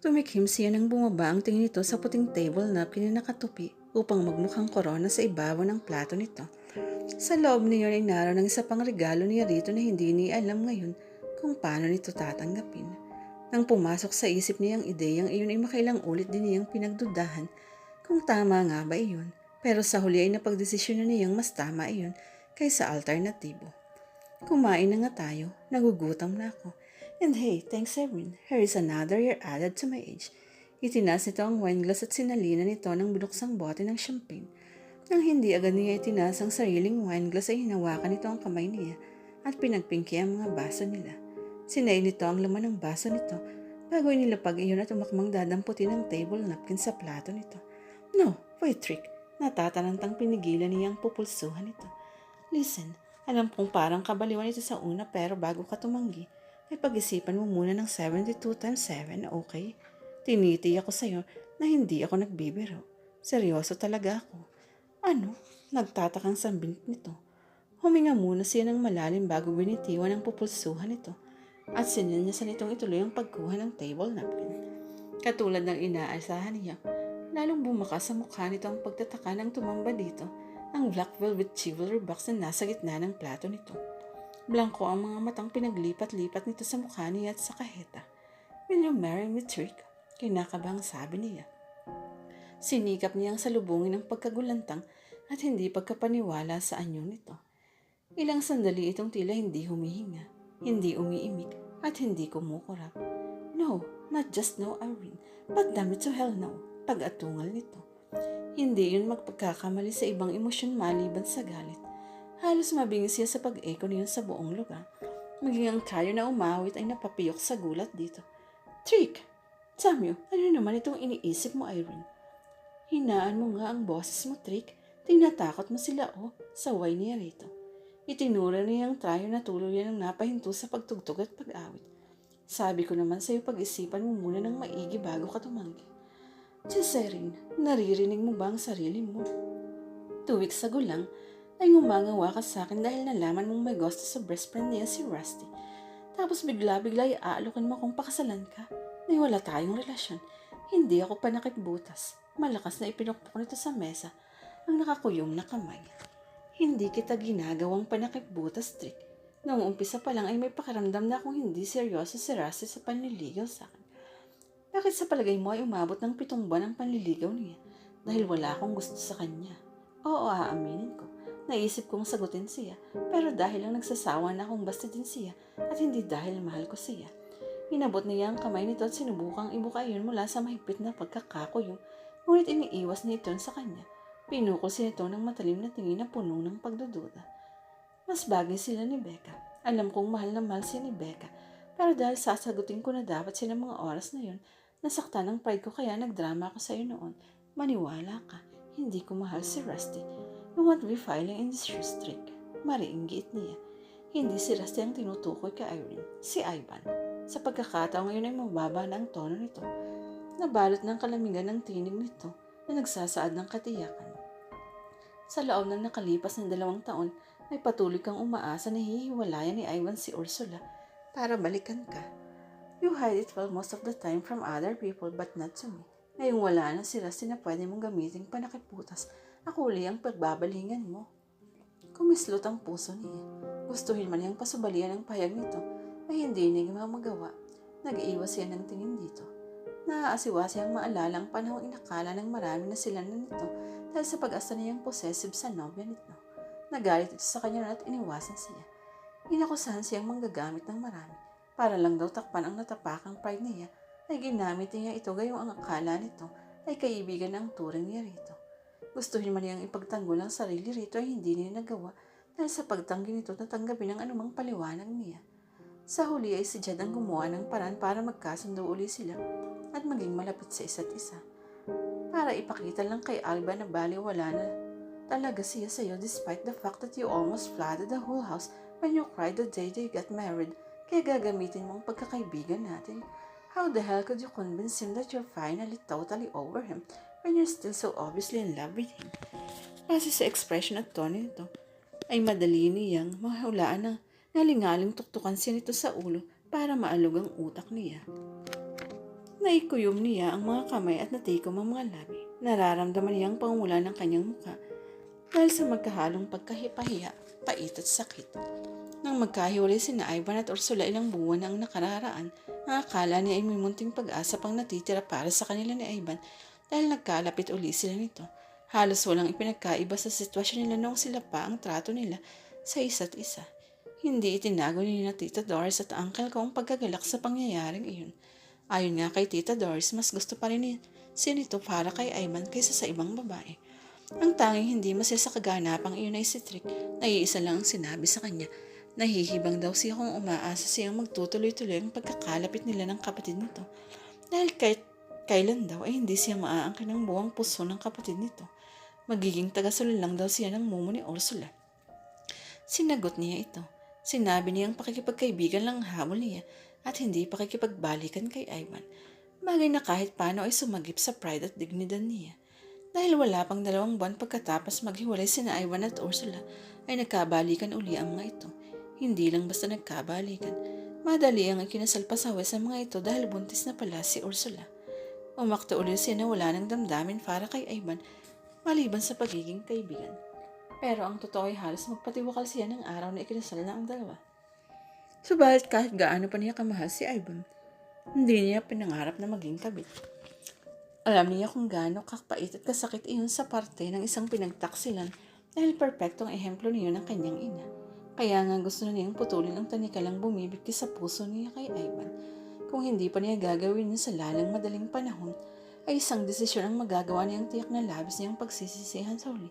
Tumikhim siya nang bumaba ang tingin nito sa puting table napkin na nakatupi upang magmukhang korona sa ibabaw ng plato nito. Sa loob niyon ay naroon ng isa pang regalo niya rito na hindi niya alam ngayon kung paano nito tatanggapin. Nang pumasok sa isip niya ang ideyang iyon ay makailang ulit din niyang pinagdudahan kung tama nga ba iyon. Pero sa huli ay napagdesisyon na niyang mas tama iyon kaysa alternatibo. Kumain na nga tayo, nagugutom na ako. And hey, thanks Erin, here is another year added to my age. Itinaas nito ang wine glass at sinalina nito ng binuksang bote ng champagne. Nang hindi agad niya itinaas ang sariling wine glass ay hinawakan nito ang kamay niya at pinagpingki ang mga baso nila. Sinain nito ang laman ng baso nito bago inilapag iyon at umakmang dadamputin ang table napkin sa plato nito. No, wait Rick, natatarantang pinigilan niya ang pupulsuhan nito. Listen, alam kong parang kabaliwan ito sa una pero bago ka tumanggi, ay pag-isipan mo muna ng 72 times 7, okay? Tinitiyak ko sa'yo na hindi ako nagbibiro. Seryoso talaga ako. Ano? Nagtatakang sambit nito. Huminga muna siya ng malalim bago binitiwan ang pupulsuhan nito at sinanyasan nitong ituloy ang pagkuha ng table napkin. Katulad ng inaasahan niya, lalong bumakas sa mukha nito ang pagtataka ng tumamba dito ang black velvet jewelry box na nasa gitna ng plato nito. Blanco ang mga matang pinaglipat-lipat nito sa mukha niya at sa kaheta. Will you marry me, Trick? Kinakabang sabi niya. Sinikap niyang salubungin ang pagkagulantang at hindi pagkapaniwala sa anyo nito. Ilang sandali itong tila hindi humihinga, hindi umiimik at hindi kumukurap. No, not just no, Irene, but damn it to hell no, pag-atungal nito. Hindi yun magpagkakamali sa ibang emosyon maliban sa galit. Halos mabingis siya sa pag-echo niyon sa buong lugar. Maging ang tayo na umawit ay napapiyok sa gulat dito. Trick! Samuel, ano naman itong iniisip mo, Irene? Hinaan mo nga ang boses mo, Trick. Tinatakot mo sila, saway niya rito. Itinura niya ang tayo na tuluyan ng napahinto sa pagtugtog at pag-awit. Sabi ko naman sa'yo pag-isipan mo muna ng maigi bago ka tumanggi. Diyos, Irene, naririnig mo ba ang sarili mo? 2 weeks ago lang, ay ngumangawa ka sa akin dahil nalaman mong may gusto sa best friend niya si Rusty. Tapos bigla-bigla ay aalukin mo kung pakasalan ka. Na wala tayong relasyon. Hindi ako panakitbutas. Malakas na ipinukpok nito sa mesa ang nakakuyom na kamay. Hindi kita ginagawang panakitbutas, Trick. Noong umpisa pa lang ay may pakiramdam na akong hindi seryoso si Rusty sa panliligaw sa akin. Bakit sa palagay mo ay umabot ng 7 buwan ang panliligaw niya? Dahil wala akong gusto sa kanya. Oo, aaminin ko. Naisip kong sagutin siya, pero dahil lang nagsasawa na akong bastitin siya at hindi dahil mahal ko siya. Inabot niya ang kamay nito at sinubukang ibuka iyon mula sa mahigpit na pagkakakuyong, ngunit iniiwas niya ito sa kanya. Pinukol siya nito ng matalim na tingin na puno ng pagdududa. Mas bagay sila ni Becca. Alam kong mahal na mahal siya ni Becca, pero dahil sasagutin ko na dapat siya ng mga oras na yun, nasaktan ang pride ko kaya nagdrama ako sa iyo noon. Maniwala ka, hindi ko mahal si Rusty. You won't be filing in this streak. Mariinggit niya. Hindi si Rusty ang tinutukoy kay Irene, si Ivan. Sa pagkakataong ngayon ay mababa na ang tono nito. Nabalot ng kalamigan ng tinig nito na nagsasaad ng katiyakan. Sa loob ng nakalipas ng 2 taon, ay patuloy kang umaasa na hihiwalayan ni Ivan si Ursula para balikan ka. You hide it well most of the time from other people but not to me. Ngayong wala na si Rusty na pwede mong gamitin panakiputas, ako uli ang pagbabalingan mo. Kumislot ang puso niya. Gustuhin man niyang pasubalian ang payag nito, ay hindi niya magawa. Nag-iwas siya ng tingin dito. Naaasiwa siyang maalala ang panahong inakala ng marami na sila na nito dahil sa pag-asa niyang possessive sa nobya nito. Nagalit ito sa kanya at iniwasan siya. Inakusahan siyang manggagamit ng marami. Para lang daw takpan ang natapakang pride niya, ay ginamit niya ito gayong ang akala nito ay kaibigan ang turing niya rito. Gustuhin man niyang ipagtanggol ang sarili rito ay hindi niya nagawa dahil sa pagtanggi nito na tanggapin ang anumang paliwanag niya. Sa huli ay si Jed ang gumawa ng paraan para magkasundo uli sila at maging malapit sa isa't isa. Para ipakita lang kay Alba na baliwala na talaga siya sa iyo despite the fact that you almost flooded the whole house when you cried the day they got married, kaya gagamitin mo ang pagkakaibigan natin. How the hell could you convince him that you're finally totally over him when you're still so obviously in love with him? Kasi sa expression at tone nito, ay madali niyang mahulaan na nalingaling tuktukan siya nito sa ulo para maalog ang utak niya. Naikuyom niya ang mga kamay at natikom ang mga labi. Nararamdaman niya ang pangmula ng kanyang mukha dahil sa magkahalong pagkahipahiya, pait at sakit. Nang magkahiwalay sina Ivan at Ursula ilang buwan na ang nakararaan, ang akala niya ay may munting pag-asa pang natitira para sa kanila ni Ivan dahil nagkalapit uli sila nito. Halos walang ipinagkaiba sa sitwasyon nila noong sila pa ang trato nila sa isa't isa. Hindi itinago ni Tita Doris at Uncle ko ang pagkagalak sa pangyayaring iyon. Ayon nga kay Tita Doris, mas gusto pa rin siya nito para kay Ivan kaysa sa ibang babae. Ang tanging hindi masaya sa kaganapang iyon ay si Trick. Naiisa lang ang sinabi sa kanya. Nahihibang daw siya kung umaasa siyang magtutuloy-tuloy ang pagkakalapit nila ng kapatid nito. Dahil kahit kailan daw ay hindi siya maaangkin ng buwang puso ng kapatid nito. Magiging tagasulol lang daw siya ng mumo ni Ursula. Sinagot niya ito. Sinabi niyang pakikipagkaibigan lang ang habol niya at hindi pakikipagbalikan kay Ivan. Bagay na kahit paano ay sumagip sa pride at dignidad niya. Dahil wala pang 2 buwan pagkatapos maghiwalay sina Ivan at Ursula ay nagkabalikan uli ang mga ito. Hindi lang basta nagkabalikan. Madali ang ikinasal pa sa mga ito dahil buntis na pala si Ursula. Umakto uli siya na wala ng damdamin para kay Ivan maliban sa pagiging kaibigan. Pero ang totoo ay halos magpatiwakal siya ng araw na ikinasal na ang dalawa. Subalit kahit gaano pa niya kamahal si Ivan, hindi niya pinangarap na maging kabit. Alam niya kung gaano kakapait at kasakit iyon sa parte ng isang pinagtaksilan dahil perpektong ehemplo niyo ng kanyang ina. Kaya nga gusto na niyang putulin ang tanikalang bumibigti sa puso niya kay Ivan. Kung hindi pa niya gagawin yun sa lalang madaling panahon, ay isang desisyon ang magagawa niyang tiyak na labis niyang pagsisisihan sa huli.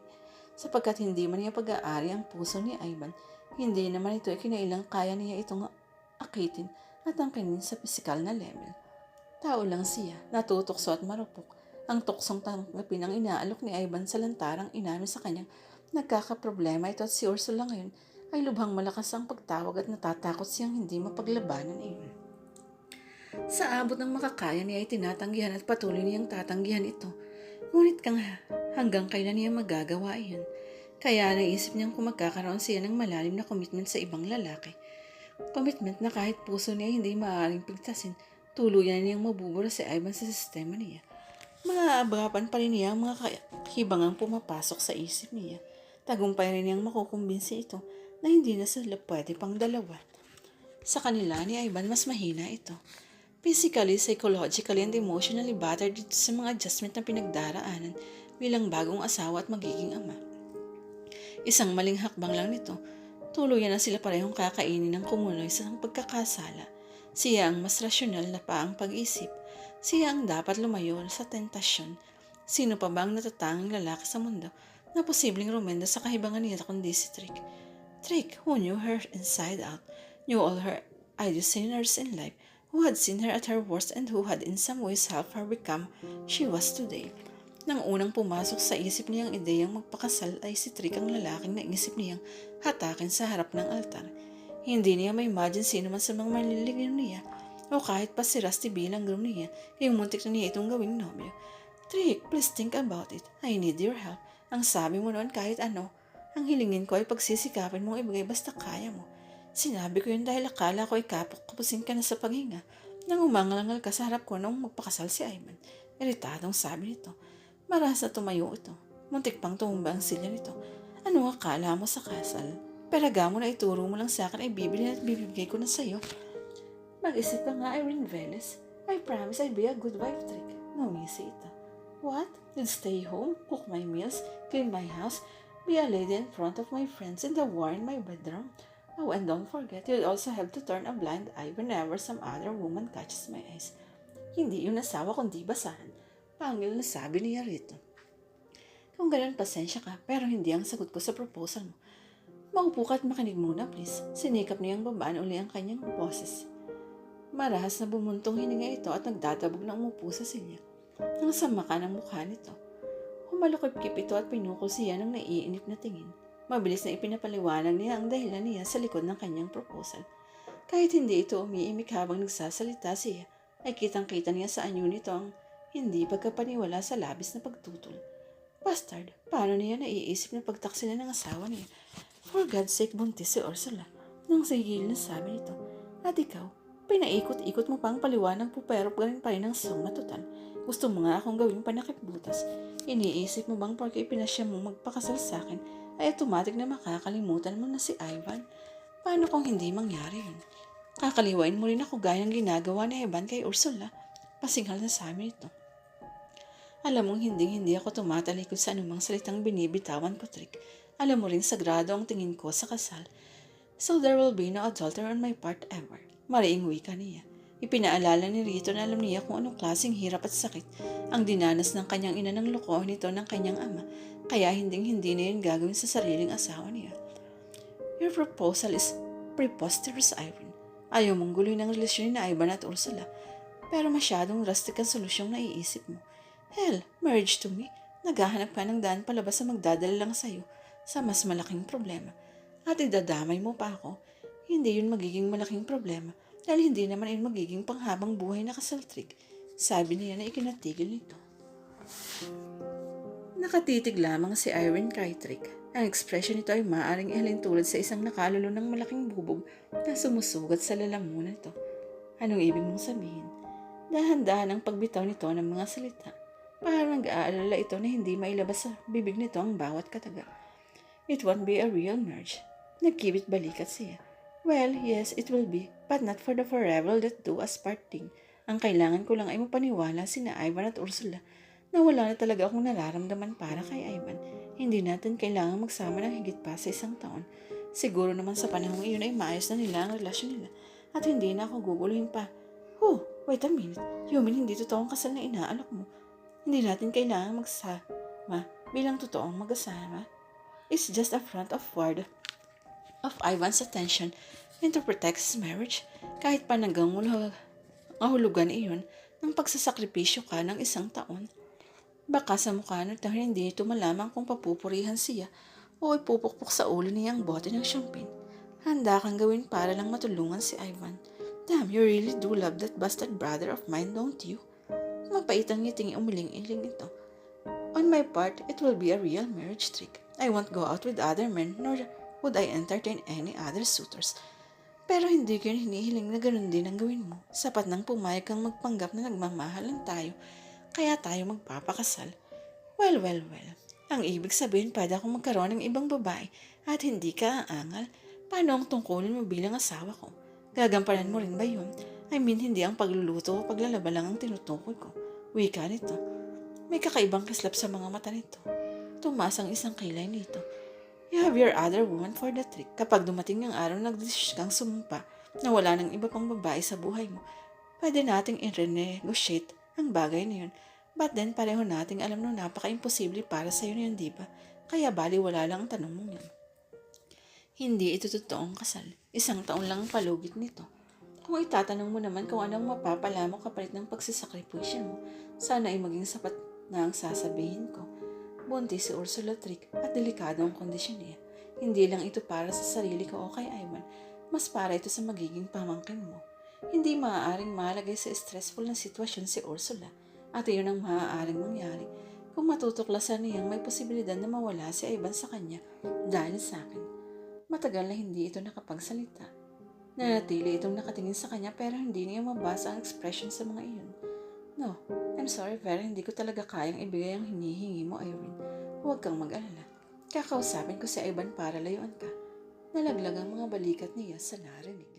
Sapagkat hindi man niya pag-aari ang puso ni Ivan, hindi naman ito ay kinailang kaya niya itong akitin at angkinin sa pisikal na level. Tao lang siya, natutokso at marupok. Ang tuksong tanggapin ang inaalok ni Ivan sa lantarang inamin sa kanyang nagkakaproblema ito at si Ursula ngayon ay lubhang malakas ang pagtawag at natatakot siyang hindi mapaglabanan iyon. Sa abot ng makakaya niya ay tinatanggihan at patuloy niyang tatanggihan ito. Ngunit hanggang kailan niya magagawa iyon? Kaya naisip niyang kung magkakaroon siya ng malalim na commitment sa ibang lalaki. Commitment na kahit puso niya hindi maaaring pigtasin, tuluyan niyang mabubura si Ivan sa sistema niya. Maaagapan pa rin niya ang mga hibangang pumapasok sa isip niya. Tagumpay rin niyang makukumbinsi ito na hindi na sila pwede pang dalawa. Sa kanila ni Ivan mas mahina ito. Physically, psychologically, and emotionally battered dito sa mga adjustment na pinagdaraanan bilang bagong asawa at magiging ama. Isang maling hakbang lang nito, tuluyan na sila parehong kakainin ng kumunoy sa pagkakasala. Siya ang mas rasyonal na pa ang pag-isip. Siya ang dapat lumayo sa tentasyon. Sino pa ba ang natatanging lalaki sa mundo na posibleng rumenda sa kahibangan niya kundi si Trick? Trick, who knew her inside out, knew all her idiosyncrasies in life, who had seen her at her worst and who had in some ways helped her become she was today. Nang unang pumasok sa isip niyang ideyang magpakasal ay si Trick ang lalaking naisip niyang hatakin sa harap ng altar. Hindi niya ma-imagine sino man sa mga manliligaw niya o kahit pa si Rusty bilang groom niya kayong muntik na niya itong gawing nobyo. Trick, please think about it. I need your help. Ang sabi mo noon kahit ano, ang hilingin ko ay pagsisikapin mong ibigay basta kaya mo. Sinabi ko yun dahil akala ko ay kapusin ka na sa paghinga nang umangalangal ka sa harap ko nung magpakasal si Ivan. Iritadong sabi nito. Maras na tumayo ito. Muntik pang tumumba ang silya nito. Ano akala mo sa kasal? Peraga mo na ituro mo lang sa akin ay bibili at bibigay ko na sa'yo. Mag-isip ka nga, Irene Velez. I promise I'd be a good wife, Trick. Ngumisi ito. What? You'd stay home, cook my meals, clean my house, be a lady in front of my friends in the war in my bedroom. Oh, and don't forget, you'll also have to turn a blind eye whenever some other woman catches my eyes. Hindi yun asawa kundi basahan. Pangil na sabi niya rito. Kung ganun, pasensya ka, pero hindi ang sagot ko sa proposal mo. Maupo ka at makinig muna, please. Sinikap niyang babaan uli ang kanyang boses. Marahas na bumuntong hininga ito at nagdadabog na umupo sa silya. Nang sama ka ng mukha nito. Humalukip-kip ito at pinukol siya ng naiinip na tingin. Mabilis na ipinapaliwanag niya ang dahilan niya sa likod ng kanyang proposal. Kahit hindi ito umiimik habang nagsasalita siya, ay kitang-kita niya sa anyo nito ang hindi pagkapaniwala sa labis na pagtutol. Bastard, paano niya naiisip na pagtaksilan ng asawa niya? For God's sake, buntis si Ursula. Nang sigil na sabi nito, at ikaw, Pinaikot-ikot mo pang paliwanag po pero galing pa rin ang sumatutan. Gusto mo nga akong gawing panakipbutas. Iniisip mo bang porque ipinasya mo magpakasal sa akin ay automatic na makakalimutan mo na si Ivan? Paano kung hindi mangyari yun? Kakaliwain mo rin ako gaya ng ginagawa ni Ivan kay Ursula. Pasinghal na sa amin ito. Alam mong hindi ako tumatalikod sa anumang salitang binibitawan ko, Trick. Alam mo rin sagrado ang tingin ko sa kasal. So there will be no adultery on my part ever. Mariing wika niya. Ipinaalala ni Rito na alam niya kung anong klaseng hirap at sakit ang dinanas ng kanyang ina ng lokohan nito ng kanyang ama, kaya hindi na yun gagawin sa sariling asawa niya. Your proposal is preposterous, Irene. Ayaw mong guluhin ang relasyon ni Ivan at Ursula, pero masyadong drastic ang solusyong naiisip mo. Hell, marriage to me, naghahanap ka ng daan palabas sa magdadala lang sa'yo sa mas malaking problema. At idadamay mo pa ako, hindi yun magiging malaking problema dahil hindi naman yun magiging panghabang buhay na kasal, Trick. Sabi niya na ikinatigil nito. Nakatitig lamang si Irene kay Trick. Ang ekspresyon nito ay maaaring ihalin tulad sa isang nakalulo ng malaking bubog na sumusugat sa lalamunan nito. Anong ibig mong sabihin? Dahan-dahan ang pagbitaw nito ng mga salita. Parang nag-aalala ito na hindi mailabas sa bibig nito ang bawat kataga. It won't be a real marriage. Nagkibit balikat siya. Well, yes, it will be, but not for the forever that do us parting. Ang kailangan ko lang ay mapaniwala sina Ivan at Ursula na wala na talaga akong nararamdaman para kay Ivan. Hindi natin kailangan magsama ng higit pa sa 1 taon. Siguro naman sa panahong iyon ay maayos na nila ang relasyon nila at hindi na ako guguluhin pa. Wait a minute. Yumin, hindi totoong kasal na inaalok mo. Hindi natin kailangan magsama bilang totoong mag-asama. It's just a front of word of Ivan's attention and to protect his marriage. Kahit pa nagangahulugan iyon ng pagsasakripisyo ka ng 1 taon. Baka sa mukha nito hindi ito malaman kung papupurihan siya o ipupukpok sa ulo niya ang bote ng champagne. Handa kang gawin para lang matulungan si Ivan. Damn, you really do love that bastard brother of mine, don't you? Mapait ang ngiting umiling-iling ito. On my part, it will be a real marriage, Trick. I won't go out with other men, nor would I entertain any other suitors. Pero hindi ko yun hinihiling na ganun din ang gawin mo. Sapat nang pumayag kang magpanggap na nagmamahalan tayo, kaya tayo magpapakasal. Well. Ang ibig sabihin, pwede akong magkaroon ng ibang babae at hindi ka aangal. Paano ang tungkulin mo bilang asawa ko? Gagampanan mo rin ba yun? I mean, hindi ang pagluluto o paglalaba lang ang tinutukoy ko. Wika nito. May kakaibang kislap sa mga mata nito. Tumaas ang isang kilay nito. You have your other woman for the trick. Kapag dumating ang araw nagdesisyon kang sumumpa na wala ng iba pang babae sa buhay mo, pwede nating i-renegotiate ang bagay na yun. But then, pareho nating alam na napaka-imposible para sa'yo na yun, diba? Kaya baliwala lang ang tanong mong yun. Hindi ito totoong kasal. 1 taon lang ang palugit nito. Kung itatanong mo naman kung anong mapapala mo kapalit ng pagsasakripisyo mo, sana ay maging sapat na ang sasabihin ko. Buntis si Ursula, Trick, at delikado ang kondisyon niya. Hindi lang ito para sa sarili ko o kay Ivan, mas para ito sa magiging pamangkin mo. Hindi maaaring malagay sa stressful na sitwasyon si Ursula, at iyon ang maaaring mangyari kung matutuklasan niyang may posibilidad na mawala si Ivan sa kanya dahil sa akin. Matagal na hindi ito nakapagsalita. Nanatili itong nakatingin sa kanya pero hindi niya mabasa ang expression sa mga iyon. No, I'm sorry pero hindi ko talaga kayang ibigay ang hinihingi mo, Irene. Huwag kang mag-alala. Kakausapin ko si Ivan para layuan ka. Nalaglag ang mga balikat niya sa narinig.